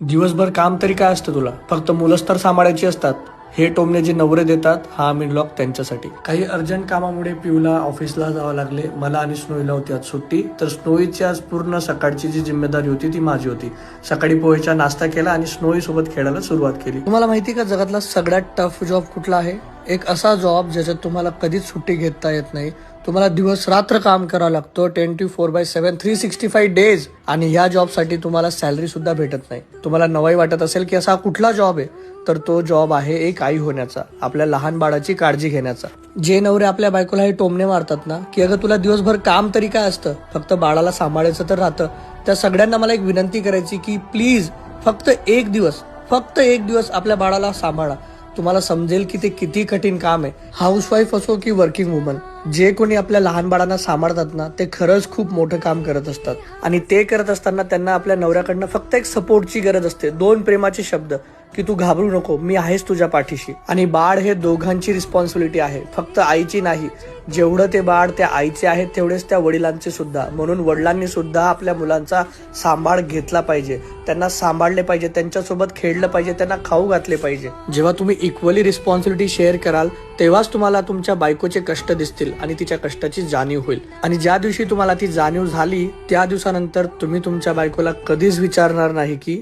दिवसभर काम तरी काय असतं तुला? फक्त मुलंच तर सांभाळायची असतात. हे टोमणे जे नवरे देतात, हा आम्ही ब्लॉग त्यांच्यासाठी. काही अर्जंट कामामुळे पिऊला ऑफिसला जावं लागले. मला आणि स्नोईला होती आज सुट्टी. तर स्नोईची आज पूर्ण सकाळची जी जिम्मेदारी होती ती माझी होती. सकाळी पोहेचा नाश्ता केला आणि स्नोई सोबत खेळायला सुरुवात केली. तुम्हाला माहिती का जगातला सगळ्यात टफ जॉब कुठला आहे? एक असा जॉब ज्याच्यात तुम्हाला कधीच सुट्टी घेता येत नाही. तुम्हाला दिवस रात्र काम करावं लागतं 24/7 365 डेज. आणि ह्या जॉबसाठी तुम्हाला सॅलरी सुद्धा भेटत नाही. तुम्हाला नवाई वाटत असेल की असा कुठला जॉब आहे, तर तो जॉब आहे एक आई होण्याचा, आपल्या लहान बाळाची काळजी घेण्याचा. जे नवरे आपल्या बायकोला हे टोमणे मारतात ना की अगं तुला दिवसभर काम तरी काय असतं, फक्त बाळाला सांभाळायचं तर राहतं, त्या सगळ्यांना मला एक विनंती करायची की प्लीज फक्त एक दिवस आपल्या बाळाला सांभाळा. तुम्हाला समजेल की ते किती कठीण काम आहे. हाऊसवाईफ असो की वर्किंग वुमन, जे कोणी आपल्या लहान बाळांना सांभाळतात ना ते खरंच खूप मोठं काम करत असतात. आणि ते करत असताना त्यांना आपल्या नवऱ्याकडनं फक्त एक सपोर्टची गरज असते, 2 प्रेमाचे शब्द की तू घाबरू नको, मी आहेच तुझ्या पाठीशी. आणि बाळ हे दोघांची रिस्पॉन्सिबिलिटी आहे, फक्त आईची नाही. जेवढं ते बाळ त्या आईचे आहे तेवढेच त्या वडिलांचे सुद्धा. म्हणून वडिलांनी सुद्धा आपल्या मुलांचा सांभाळ घेतला पाहिजे, त्यांना सांभाळले पाहिजे, त्यांच्यासोबत खेळलं पाहिजे, त्यांना खाऊ घातले पाहिजे. जेव्हा तुम्ही इक्वली रिस्पॉन्सिबिलिटी शेअर कराल तेव्हाच तुम्हाला तुमच्या बायकोचे कष्ट दिसतील आणि तिच्या कष्टाची जाणीव होईल. आणि ज्या दिवशी तुम्हाला ती जाणीव झाली त्या दिवसानंतर तुम्ही तुमच्या बायकोला कधीच विचारणार नाही की